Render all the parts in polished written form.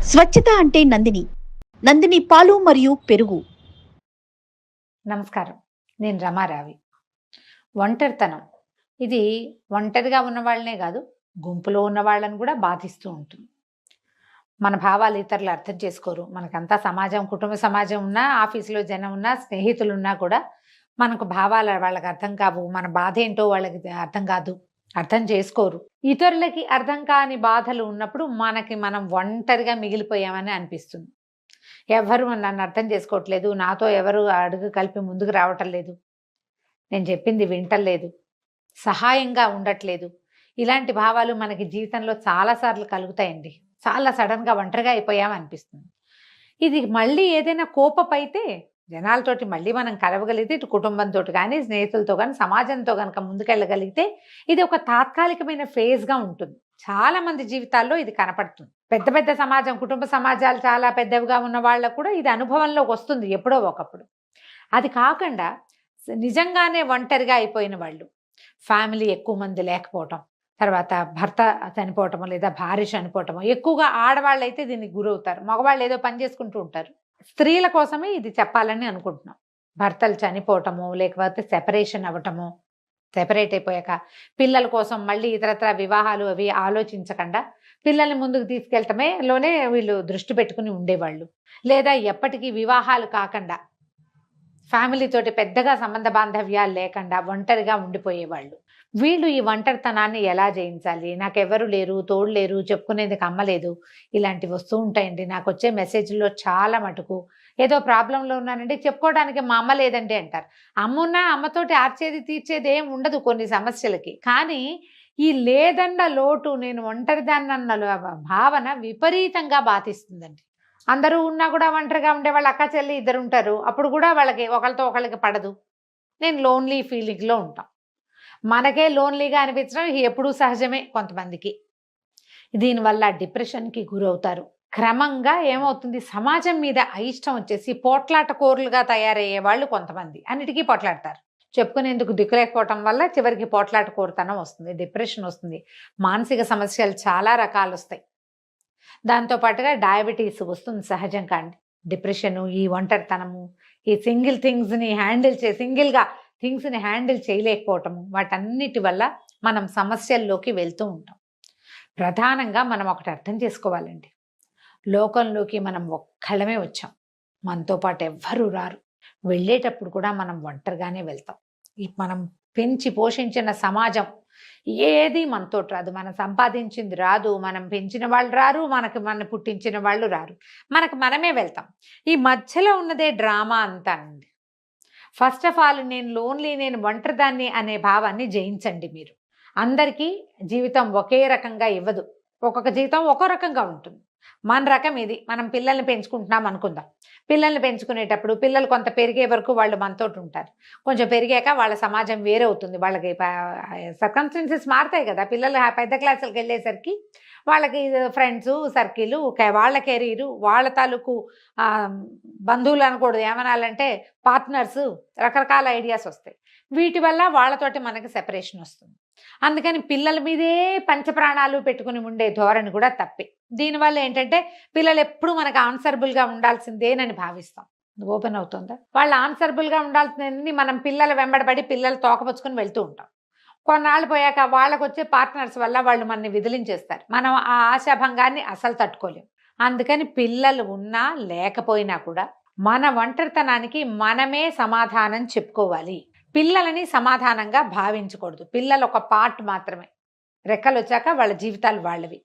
స్వచ్ఛత అంటే నందిని. నందిని పాలు మరియు పెరుగు. నమస్కారం. నేను రమారావి. ఒంటరితనం ఇది ఒంటరిగా ఉన్న వాళ్ళనే కాదు, గుంపులో ఉన్న వాళ్ళని కూడా బాధిస్తూ ఉంటుంది. మన భావాలు ఇతరులు అర్థం చేసుకోరు. మనకంతా సమాజం, కుటుంబ సమాజం ఉన్నా, ఆఫీసులో జనం ఉన్నా, స్నేహితులు ఉన్నా కూడా మనకు భావాలు వాళ్ళకి అర్థం కావు. మన బాధ ఏంటో వాళ్ళకి అర్థం కాదు, అర్థం చేసుకోరు. ఇతరులకి అర్థం కాని బాధలు ఉన్నప్పుడు మనకి మనం ఒంటరిగా మిగిలిపోయామని అనిపిస్తుంది. ఎవరు నన్ను అర్థం చేసుకోవట్లేదు, నాతో ఎవరు అడుగు కలిపి ముందుకు రావటం లేదు, నేను చెప్పింది వింటలేదు, సహాయంగా ఉండట్లేదు. ఇలాంటి భావాలు మనకి జీవితంలో చాలాసార్లు కలుగుతాయండి. చాలా సడన్గా ఒంటరిగా అయిపోయామనిపిస్తుంది. ఇది మళ్ళీ ఏదైనా కోపమైతే జనాలతోటి మళ్ళీ మనం కలవగలిగితే, ఇటు కుటుంబంతో కానీ, స్నేహితులతో కానీ, సమాజంతో కనుక ముందుకెళ్ళగలిగితే ఇది ఒక తాత్కాలికమైన ఫేజ్గా ఉంటుంది. చాలా మంది జీవితాల్లో ఇది కనపడుతుంది. పెద్ద పెద్ద సమాజం, కుటుంబ సమాజాలు చాలా పెద్దవిగా ఉన్న వాళ్ళకు కూడా ఇది అనుభవంలోకి వస్తుంది ఎప్పుడో ఒకప్పుడు. అది కాకుండా నిజంగానే ఒంటరిగా అయిపోయిన వాళ్ళు, ఫ్యామిలీ ఎక్కువ మంది లేకపోవటం, తర్వాత భర్త చనిపోవటమో లేదా భార్య చనిపోవటమో, ఎక్కువగా ఆడవాళ్ళు అయితే దీనికి గురవుతారు. మగవాళ్ళు ఏదో పని చేసుకుంటూ ఉంటారు. స్త్రీల కోసమే ఇది చెప్పాలని అనుకుంటున్నాం. భర్తలు చనిపోవటము, లేకపోతే సెపరేషన్ అవ్వటము, సెపరేట్ అయిపోయాక పిల్లల కోసం మళ్ళీ ఇతరత్ర వివాహాలు అవి ఆలోచించకుండా పిల్లల్ని ముందుకు తీసుకెళ్తమే లోనే వీళ్ళు దృష్టి పెట్టుకుని ఉండేవాళ్ళు. లేదా ఎప్పటికీ వివాహాలు కాకుండా ఫ్యామిలీతోటి పెద్దగా సంబంధ బాంధవ్యాలు లేకుండా ఒంటరిగా ఉండిపోయేవాళ్ళు. వీళ్ళు ఈ ఒంటరితనాన్ని ఎలా జయించాలి, నాకెవరు లేరు, తోడు లేరు, చెప్పుకునేందుకు అమ్మలేదు, ఇలాంటివి వస్తూ ఉంటాయండి. నాకు వచ్చే మెసేజ్లో చాలా మటుకు ఏదో ప్రాబ్లంలో ఉన్నానండి, చెప్పుకోవడానికి మా అమ్మ లేదండి అంటారు. అమ్మున్నా అమ్మతోటి ఆర్చేది తీర్చేది ఏం ఉండదు కొన్ని సమస్యలకి. కానీ ఈ లేదన్న లోటు, నేను ఒంటరిదాన్నన్న భావన విపరీతంగా బాధిస్తుందండి. అందరూ ఉన్నా కూడా ఒంటరిగా ఉండేవాళ్ళు అక్క చెల్లి ఇద్దరు ఉంటారు. అప్పుడు కూడా వాళ్ళకి ఒకరితో ఒకరికి పడదు. నేను లోన్లీ ఫీలింగ్లో ఉంటాం. మనకే లోన్లీగా అనిపించడం ఎప్పుడూ సహజమే కొంతమందికి. దీనివల్ల డిప్రెషన్కి గురవుతారు. క్రమంగా ఏమవుతుంది, సమాజం మీద అయిష్టం వచ్చేసి పోట్లాట కోరులుగా తయారయ్యే వాళ్ళు కొంతమంది అన్నిటికీ పోట్లాడతారు. చెప్పుకునేందుకు దిక్కులేకపోవటం వల్ల చివరికి పోట్లాట కోరుతనం వస్తుంది, డిప్రెషన్ వస్తుంది, మానసిక సమస్యలు చాలా రకాలు వస్తాయి. దాంతోపాటుగా డయాబెటీస్ వస్తుంది సహజం. కానీ డిప్రెషను, ఈ ఒంటరితనము, ఈ సింగిల్గా థింగ్స్ని హ్యాండిల్ చేయలేకపోవటము, వాటన్నిటి వల్ల మనం సమస్యల్లోకి వెళ్తూ ఉంటాం. ప్రధానంగా మనం ఒకటి అర్థం చేసుకోవాలండి, లోకంలోకి మనం ఒక్కళ్ళమే వచ్చాం, మనతో పాటు ఎవ్వరూ రారు. వెళ్ళేటప్పుడు కూడా మనం ఒంటరిగానే వెళ్తాం. మనం పెంచి పోషించిన సమాజం ఏది మనతోటి రాదు, మనం సంపాదించింది రాదు, మనం పెంచిన వాళ్ళు రారు, మన పుట్టించిన వాళ్ళు రారు, మనమే వెళ్తాం. ఈ మధ్యలో ఉన్నదే డ్రామా అంతా అండి. ఫస్ట్ ఆఫ్ ఆల్ నేను ఒంటరిదాన్ని అనే భావాన్ని జయించండి. మీరు అందరికీ జీవితం ఒకే రకంగా ఇవ్వదు, ఒక్కొక్క జీవితం ఒక్కో రకంగా ఉంటుంది. మన రకం ఇది. మనం పిల్లల్ని పెంచుకుంటున్నాం అనుకుందాం. పిల్లల్ని పెంచుకునేటప్పుడు పిల్లలు కొంత పెరిగే వరకు వాళ్ళు మనతోటి ఉంటారు. కొంచెం పెరిగాక వాళ్ళ సమాజం వేరే అవుతుంది. వాళ్ళకి సర్కమ్స్టెన్సెస్ మారుతాయి కదా. పిల్లలు పెద్ద క్లాసులకు వెళ్ళేసరికి వాళ్ళకి ఫ్రెండ్స్ సర్కిల్, వాళ్ళ కెరీరు, వాళ్ళ తాలూకు బంధువులు అనకూడదు, ఏమనాలంటే పార్ట్నర్స్, రకరకాల ఐడియాస్ వస్తాయి. వీటి వల్ల వాళ్ళతోటి మనకి సెపరేషన్ వస్తుంది. అందుకని పిల్లల మీదే పంచప్రాణాలు పెట్టుకుని ఉండే ధోరణి కూడా తప్పే. దీనివల్ల ఏంటంటే పిల్లలు ఎప్పుడు మనకు ఆన్సరబుల్గా ఉండాల్సిందేనని భావిస్తాం. ఓపెన్ అవుతుందా? వాళ్ళు ఆన్సరబుల్గా ఉండాల్సిందని మనం పిల్లల వెంబడబడి పిల్లలు తోకపుచ్చుకొని వెళ్తూ ఉంటాం. కొన్నాళ్ళు పోయాక వాళ్ళకు వచ్చే పార్ట్నర్స్ వల్ల వాళ్ళు మనని విదిలించేస్తారు. మనం ఆ ఆశాభంగాన్ని అసలు తట్టుకోలేం. అందుకని పిల్లలు ఉన్నా లేకపోయినా కూడా మన ఒంటరితనానికి మనమే సమాధానం చెప్పుకోవాలి. పిల్లలని సమాధానంగా భావించకూడదు. పిల్లలు ఒక పార్ట్ మాత్రమే. రెక్కలు వచ్చాక వాళ్ళ జీవితాలు వాళ్ళవి.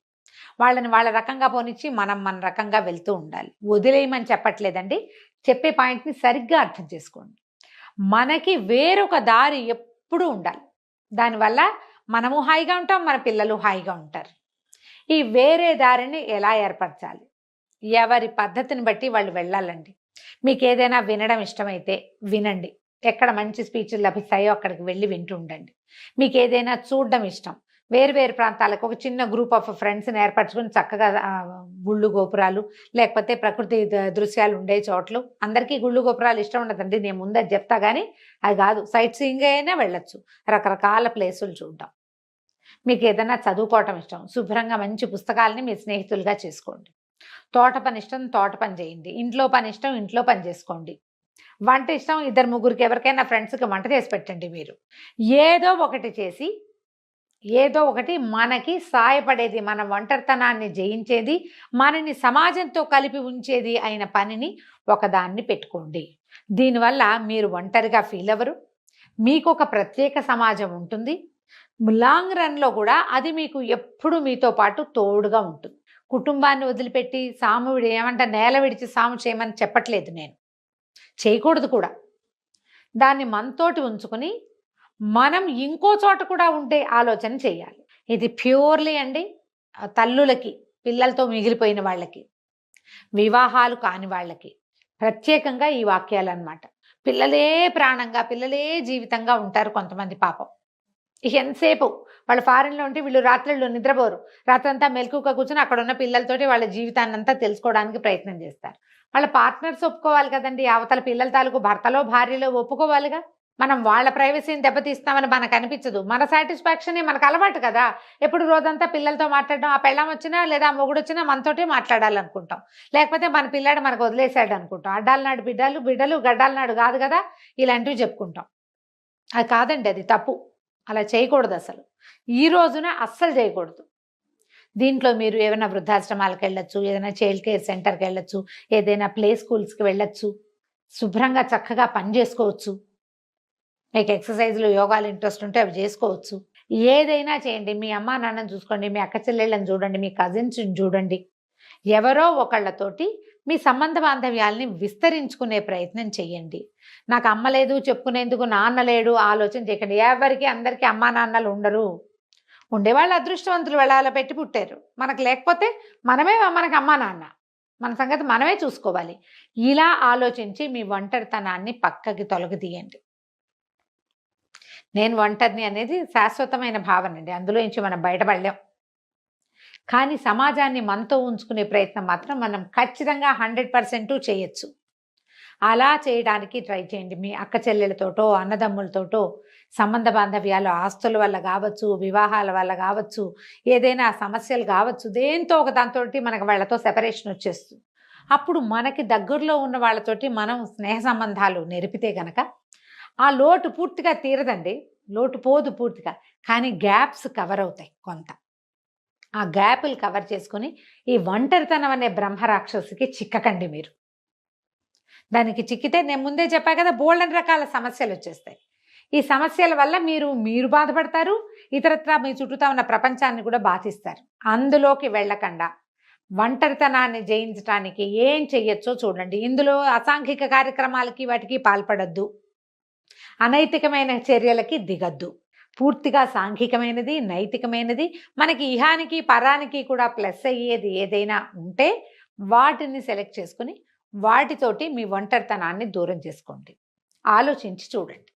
వాళ్ళని వాళ్ళ రకంగా పోనిచ్చి మనం మన రకంగా వెళ్తూ ఉండాలి. వదిలేయమని చెప్పట్లేదండి, చెప్పే పాయింట్ని సరిగ్గా అర్థం చేసుకోండి. మనకి వేరొక దారి ఎప్పుడూ ఉండాలి. దానివల్ల మనము హాయిగా ఉంటాం, మన పిల్లలు హాయిగా ఉంటారు. ఈ వేరే దారిని ఎలా ఏర్పరచాలి? ఎవరి పద్ధతిని బట్టి వాళ్ళు వెళ్ళాలండి. మీకు ఏదైనా వినడం ఇష్టమైతే వినండి. ఎక్కడ మంచి స్పీచ్లు లభిస్తాయో అక్కడికి వెళ్ళి వింటూ ఉండండి. మీకు ఏదైనా చూడడం ఇష్టం, వేరు ప్రాంతాలకు ఒక చిన్న గ్రూప్ ఆఫ్ ఫ్రెండ్స్ని ఏర్పరచుకుని చక్కగా గుళ్ళు గోపురాలు లేకపోతే ప్రకృతి దృశ్యాలు ఉండే చోట్లు. అందరికీ గుళ్ళు గోపురాలు ఇష్టం ఉండదండి, నేను ముందే చెప్తా. కానీ అది కాదు, సైట్ సీయింగ్ అయినా వెళ్ళొచ్చు, రకరకాల ప్లేసులు చూడడం. మీకు ఏదైనా చదువుకోవటం ఇష్టం, శుభ్రంగా మంచి పుస్తకాలని మీ స్నేహితులుగా చేసుకోండి. తోట పని ఇష్టం తోట పని చేయండి, ఇంట్లో పని ఇష్టం ఇంట్లో పని చేసుకోండి, వంట ఇష్టం ఇద్దరు ముగ్గురికి ఎవరికైనా ఫ్రెండ్స్కి వంట చేసి పెట్టండి. మీరు ఏదో ఒకటి చేసి ఏదో ఒకటి మనకి సాయపడేది, మన ఒంటరితనాన్ని జయించేది, మనని సమాజంతో కలిపి ఉంచేది అయిన పనిని ఒకదాన్ని పెట్టుకోండి. దీనివల్ల మీరు ఒంటరిగా ఫీల్ అవ్వరు, మీకు ఒక ప్రత్యేక సమాజం ఉంటుంది. లాంగ్ రన్లో కూడా అది మీకు ఎప్పుడు మీతో పాటు తోడుగా ఉంటుంది. కుటుంబాన్ని వదిలిపెట్టి సాము నేల విడిచి సాము చేయమని చెప్పట్లేదు నేను, చేయకూడదు కూడా. దాన్ని మనతోటి ఉంచుకొని మనం ఇంకో చోట కూడా ఉండే ఆలోచన చేయాలి. ఇది ప్యూర్లీ అండి తల్లులకి, పిల్లలతో మిగిలిపోయిన వాళ్ళకి, వివాహాలు కాని వాళ్ళకి ప్రత్యేకంగా ఈ వాక్యాలు అన్నమాట. పిల్లలే ప్రాణంగా, పిల్లలే జీవితంగా ఉంటారు కొంతమంది పాపం. ఎంతసేపు వాళ్ళు ఫారెన్లో ఉంటే వీళ్ళు రాత్రుల్లో నిద్రపోరు, రాత్రంతా మెలకుగా కూర్చొని అక్కడ ఉన్న పిల్లలతోటి వాళ్ళ జీవితాన్ని అంతా తెలుసుకోవడానికి ప్రయత్నం చేస్తారు. వాళ్ళ పార్ట్నర్స్ ఒప్పుకోవాలి కదండి, అవతల పిల్లల తాలూకు భర్తలో భార్యలో ఒప్పుకోవాలిగా. మనం వాళ్ళ ప్రైవసీని దెబ్బతీస్తామని మనకు అనిపించదు, మన సాటిస్ఫాక్షనే మనకు అలవాటు కదా. ఎప్పుడు రోజంతా పిల్లలతో మాట్లాడడం, ఆ పెళ్ళం వచ్చినా లేదా ఆ మొగుడు వచ్చినా మనతోటే మాట్లాడాలనుకుంటాం, లేకపోతే మన పిల్లాడు మనకు వదిలేశాడు అనుకుంటాం. అడ్డాల నాడు బిడ్డలు గడ్డాల నాడు కాదు కదా ఇలాంటివి చెప్పుకుంటాం. అది కాదండి, అది తప్పు, అలా చేయకూడదు అసలు. ఈ రోజున అస్సలు చేయకూడదు. దీంట్లో మీరు ఏదైనా వృద్ధాశ్రమాలకు వెళ్ళొచ్చు, ఏదైనా చైల్డ్ కేర్ సెంటర్కి వెళ్ళొచ్చు, ఏదైనా ప్లే స్కూల్స్కి వెళ్ళొచ్చు, శుభ్రంగా చక్కగా పని చేసుకోవచ్చు. మీకు ఎక్సర్సైజ్లు యోగాలు ఇంట్రెస్ట్ ఉంటే అవి చేసుకోవచ్చు. ఏదైనా చేయండి, మీ అమ్మా నాన్నని చూసుకోండి, మీ అక్క చెల్లెళ్ళని చూడండి, మీ కజిన్స్ని చూడండి. ఎవరో ఒకళ్ళతోటి మీ సంబంధ బాంధవ్యాల్ని విస్తరించుకునే ప్రయత్నం చెయ్యండి. నాకు అమ్మ లేదు చెప్పుకునేందుకు, నాన్న లేడు ఆలోచన చేయకండి. ఎవరికి అందరికీ అమ్మా నాన్నలు ఉండరు. ఉండేవాళ్ళు అదృష్టవంతులు, వెళ్ళాల పెట్టి పుట్టారు. మనకు లేకపోతే మనకి అమ్మా నాన్న, మన సంగతి మనమే చూసుకోవాలి. ఇలా ఆలోచించి మీ ఒంటరితనాన్ని పక్కకి తొలగదీయండి. నేను ఒంటరిని అనేది శాశ్వతమైన భావన అండి, అందులో నుంచి మనం బయటపడలేం. కానీ సమాజాన్ని మనతో ఉంచుకునే ప్రయత్నం మాత్రం మనం ఖచ్చితంగా 100% చేయొచ్చు. అలా చేయడానికి ట్రై చేయండి. మీ అక్క చెల్లెలతోటో అన్నదమ్ములతోటో సంబంధ బాంధవ్యాలు, ఆస్తుల వల్ల కావచ్చు, వివాహాల వల్ల కావచ్చు, ఏదైనా సమస్యలు కావచ్చు, దేంతో ఒక దాంతో మనకు వాళ్ళతో సెపరేషన్ వచ్చేస్తుంది. అప్పుడు మనకి దగ్గరలో ఉన్న వాళ్ళతోటి మనం స్నేహ సంబంధాలు నెరిపితే గనక ఆ లోటు పూర్తిగా తీరదండి, లోటు పోదు పూర్తిగా, కానీ గ్యాప్స్ కవర్ అవుతాయి కొంత. ఆ గ్యాపులు కవర్ చేసుకొని ఈ ఒంటరితనం అనే బ్రహ్మరాక్షసికి చిక్కకండి మీరు. దానికి చిక్కితే నేను ముందే చెప్పా కదా, బోల్డని రకాల సమస్యలు వచ్చేస్తాయి. ఈ సమస్యల వల్ల మీరు బాధపడతారు, ఇతరత్రా మీ చుట్టూతా ఉన్న ప్రపంచాన్ని కూడా బాధిస్తారు. అందులోకి వెళ్ళకుండా ఒంటరితనాన్ని జయించడానికి ఏం చెయ్యొచ్చో చూడండి. ఇందులో అసాంఘిక కార్యక్రమాలకి వాటికి పాల్పడద్దు, అనైతికమైన చర్యలకి దిగద్దు. పూర్తిగా సాంఘికమైనది, నైతికమైనది, మనకి ఇహానికి పరానికి కూడా ప్లస్ అయ్యేది ఏదైనా ఉంటే వాటిని సెలెక్ట్ చేసుకుని వాటితోటి మీ ఒంటరితనాన్ని దూరం చేసుకోండి. ఆలోచించి చూడండి.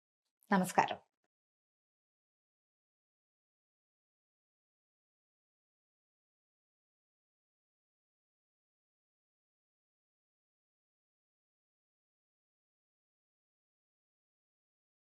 నమస్కారం.